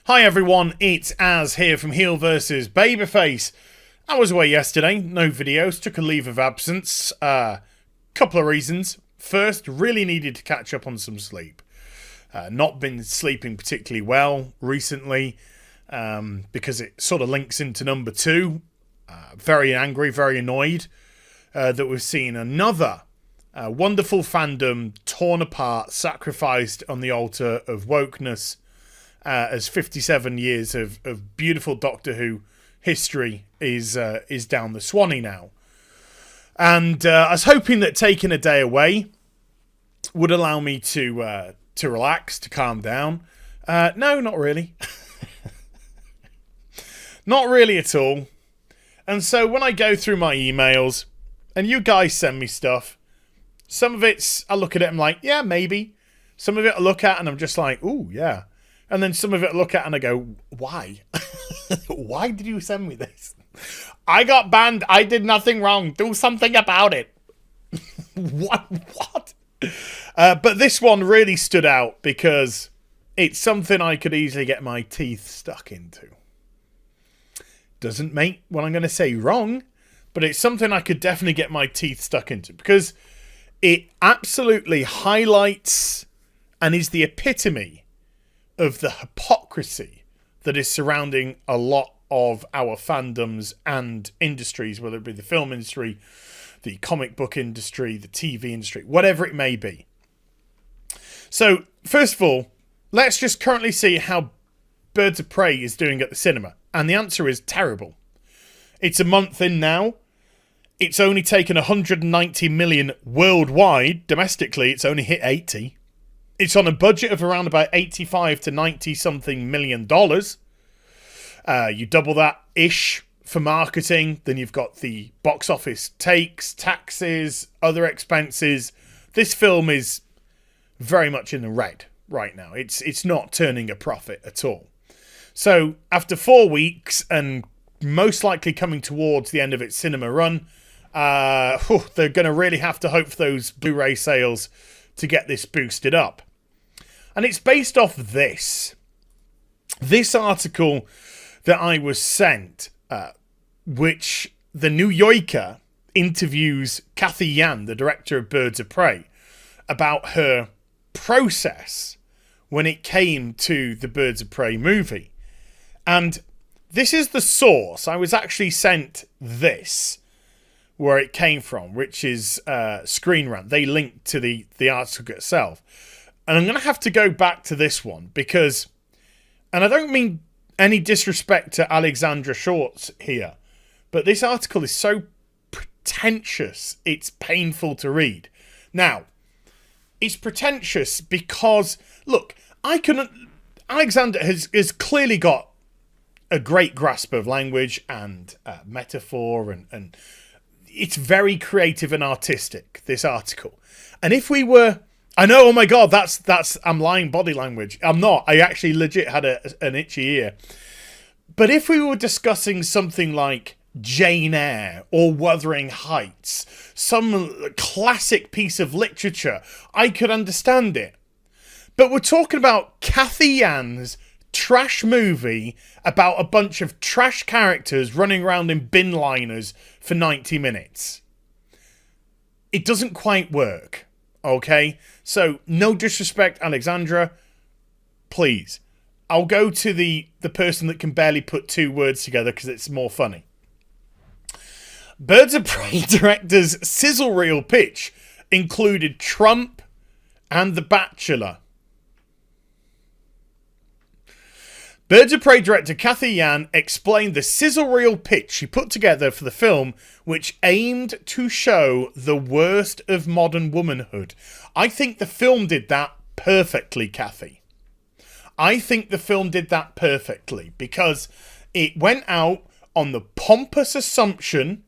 Hi everyone, it's Az here from HeelvsBabyface. I was away yesterday, no videos, took a leave of absence. Couple of reasons. First, really needed to catch up on some sleep. Not been sleeping particularly well recently because it sort of links into number two. Very angry, very annoyed that we've seen another wonderful fandom torn apart, sacrificed on the altar of wokeness. As 57 years of beautiful Doctor Who history is down the Swanee now. And I was hoping that taking a day away would allow me to relax, to calm down. No, not really. Not really at all. And so when I go through my emails, and you guys send me stuff, some of it's, I look at it and I'm like, yeah, maybe. Some of it I look at and I'm just like, ooh, yeah. And then some of it I look at and I go, why? Why did you send me this? I got banned. I did nothing wrong. Do something about it. What? But this one really stood out because it's something I could easily get my teeth stuck into. Doesn't make what I'm going to say wrong, but it's something I could definitely get my teeth stuck into because it absolutely highlights and is the epitome of the hypocrisy that is surrounding a lot of our fandoms and industries, whether it be the film industry, the comic book industry, the TV industry, whatever it may be. So, first of all, let's just currently see how Birds of Prey is doing at the cinema. And the answer is terrible. It's a month in now. It's only taken 190 million worldwide. Domestically, it's only hit 80. It's on a budget of around about 85 to 90 something million dollars. You double that-ish for marketing. Then you've got the box office takes, taxes, other expenses. This film is very much in the red right now. It's not turning a profit at all. So after 4 weeks and most likely coming towards the end of its cinema run, they're going to really have to hope for those Blu-ray sales to get this boosted up. And it's based off this article that I was sent, which the New Yorker interviews Cathy, the director of Birds of Prey, about her process when it came to the Birds of Prey movie. And this is the source. I was actually sent this, where it came from, which is Screen Rant. They linked to the article itself. And I'm going to have to go back to this one because, and I don't mean any disrespect to Alexandra Shorts here, but this article is so pretentious, it's painful to read. Now, it's pretentious because, look, Alexandra has clearly got a great grasp of language and metaphor, and it's very creative and artistic, this article. And if we were, I know, oh my God, that's I'm lying body language. I'm not. I actually legit had an itchy ear. But if we were discussing something like Jane Eyre or Wuthering Heights, some classic piece of literature, I could understand it. But we're talking about Cathy Yan's trash movie about a bunch of trash characters running around in bin liners for 90 minutes. It doesn't quite work, okay? So, no disrespect, Alexandra. Please. I'll go to the person that can barely put two words together because it's more funny. Birds of Prey director's sizzle reel pitch included Trump and The Bachelor. Birds of Prey director Cathy Yan explained the sizzle reel pitch she put together for the film, which aimed to show the worst of modern womanhood. I think the film did that perfectly, Cathy. I think the film did that perfectly because it went out on the pompous assumption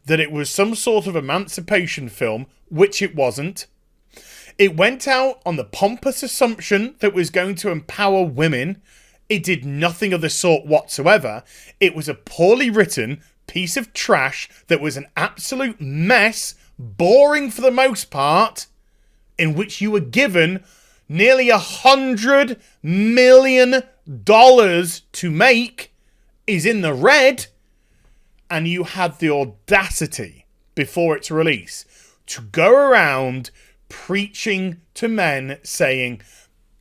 that it was some sort of emancipation film, which it wasn't. It went out on the pompous assumption that it was going to empower women. It did nothing of the sort whatsoever. It was a poorly written piece of trash that was an absolute mess, boring for the most part, in which you were given nearly $100 million to make is in the red, and you had the audacity before its release to go around preaching to men saying,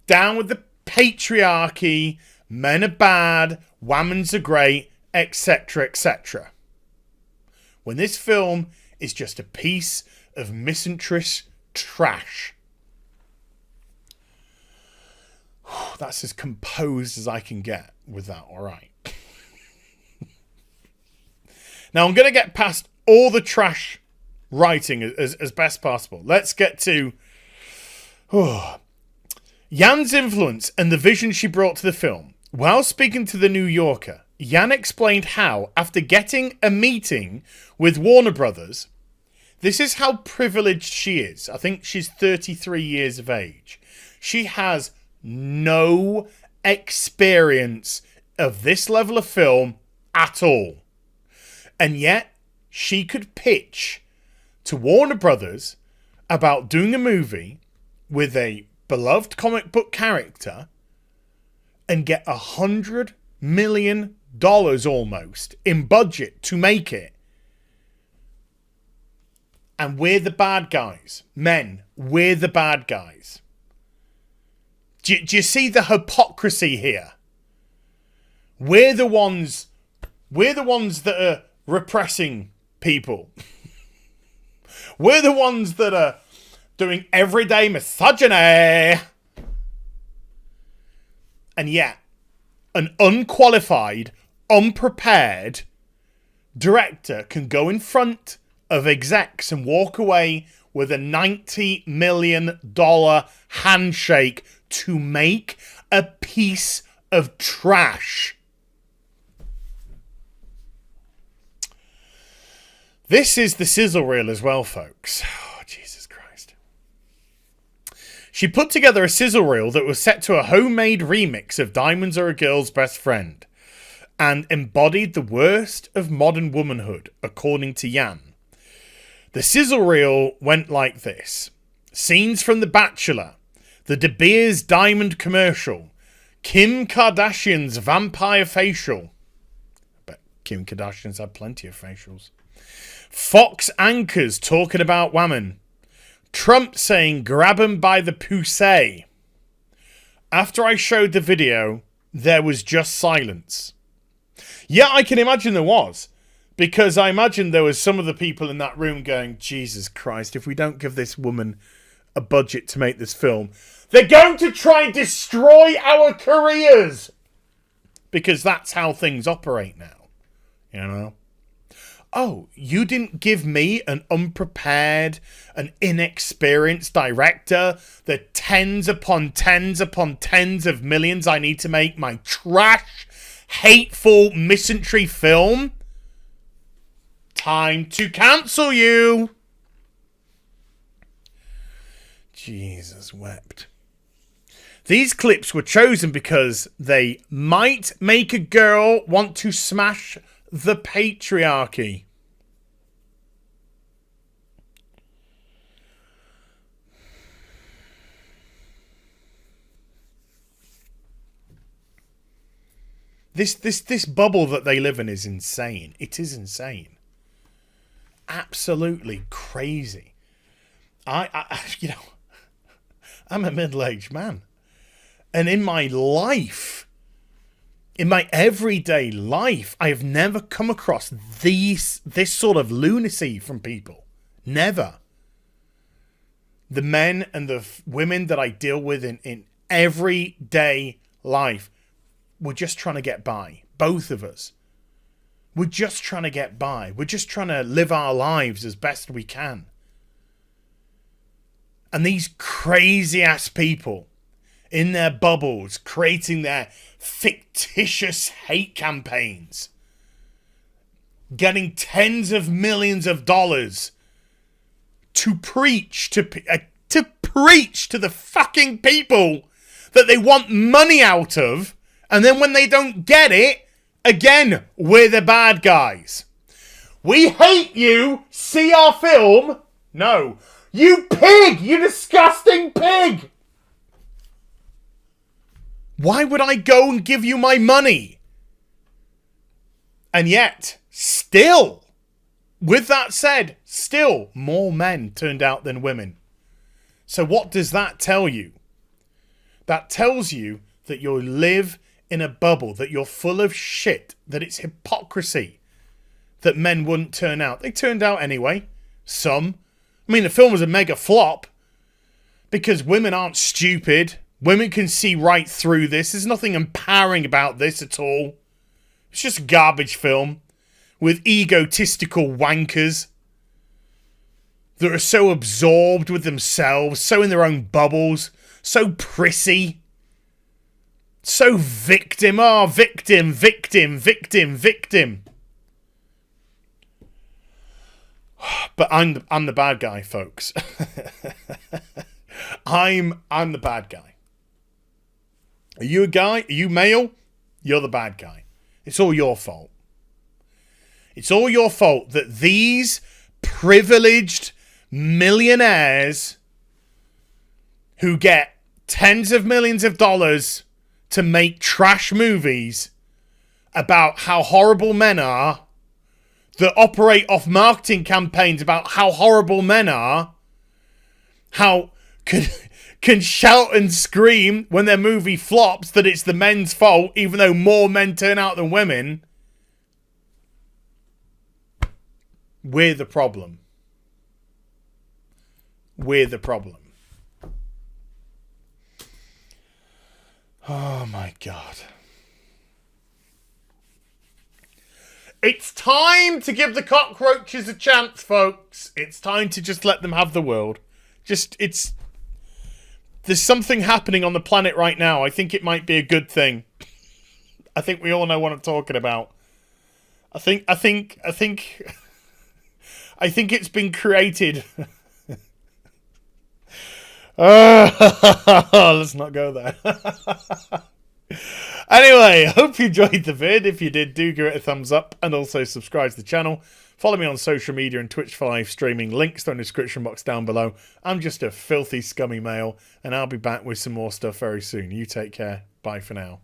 down with the patriarchy, men are bad, women's are great, etc., etc. When this film is just a piece of misanthropist trash. That's as composed as I can get with that, alright. Now, I'm going to get past all the trash writing as best possible. Let's get to Yan's influence and the vision she brought to the film. While speaking to The New Yorker, Yan explained how, after getting a meeting with Warner Brothers, this is how privileged she is. I think she's 33 years of age. She has no experience of this level of film at all. And yet, she could pitch to Warner Brothers about doing a movie with a beloved comic book character and get $100 million almost in budget to make it. And we're the bad guys. Men, we're the bad guys. Do you see the hypocrisy here? We're the ones that are repressing people. We're the ones that are doing everyday misogyny. And yet, an unqualified, unprepared director can go in front of execs and walk away with a $90 million handshake to make a piece of trash. This is the sizzle reel as well, folks. Oh, Jesus Christ. She put together a sizzle reel that was set to a homemade remix of Diamonds Are a Girl's Best Friend and embodied the worst of modern womanhood, according to Yan. The sizzle reel went like this. Scenes from The Bachelor, the De Beers Diamond commercial, Kim Kardashian's vampire facial. But Kim Kardashian's had plenty of facials. Fox anchors talking about women. Trump saying grab 'em by the pussy. After I showed the video, there was just silence. Yeah, I can imagine there was. Because I imagine there was some of the people in that room going, Jesus Christ, if we don't give this woman a budget to make this film, they're going to try and destroy our careers. Because that's how things operate now. You know? Oh, you didn't give me an unprepared, an inexperienced director the tens upon tens upon tens of millions I need to make my trash, hateful misanthropy film? Time to cancel you. Jesus wept. These clips were chosen because they might make a girl want to smash the patriarchy. This bubble that they live in is insane. It is insane. Absolutely crazy. I you know, I'm a middle-aged man. And in my life, in my everyday life, I have never come across this sort of lunacy from people. Never. The men and the women that I deal with in everyday life, we're just trying to get by. Both of us. We're just trying to get by. We're just trying to live our lives as best we can. And these crazy ass people in their bubbles creating their fictitious hate campaigns, getting tens of millions of dollars to preach to preach to the fucking people that they want money out of, and then when they don't get it, again, we're the bad guys. We hate you. See our film? No. You pig! You disgusting pig! Why would I go and give you my money? And yet, still, with that said, still more men turned out than women. So what does that tell you? That tells you that you live in a bubble, that you're full of shit, that it's hypocrisy that men wouldn't turn out. They turned out anyway. Some. I mean, the film was a mega flop because women aren't stupid. Women can see right through this. There's nothing empowering about this at all. It's just a garbage film with egotistical wankers that are so absorbed with themselves, so in their own bubbles, so prissy, so victim. Oh, victim, victim, victim, victim. But I'm the bad guy, folks. I'm the bad guy. Are you a guy? Are you male? You're the bad guy. It's all your fault. It's all your fault that these privileged millionaires who get tens of millions of dollars to make trash movies about how horrible men are, that operate off marketing campaigns about how horrible men are, how can shout and scream when their movie flops that it's the men's fault, even though more men turn out than women. We're the problem. We're the problem. Oh my God. It's time to give the cockroaches a chance, folks. It's time to just let them have the world. There's something happening on the planet right now. I think it might be a good thing. I think we all know what I'm talking about. I think it's been created. Let's not go there. Anyway, hope you enjoyed the vid. If you did, do give it a thumbs up and also subscribe to the channel. Follow me on social media and Twitch for live streaming. Links are in the description box down below. I'm just a filthy, scummy male, and I'll be back with some more stuff very soon. You take care. Bye for now.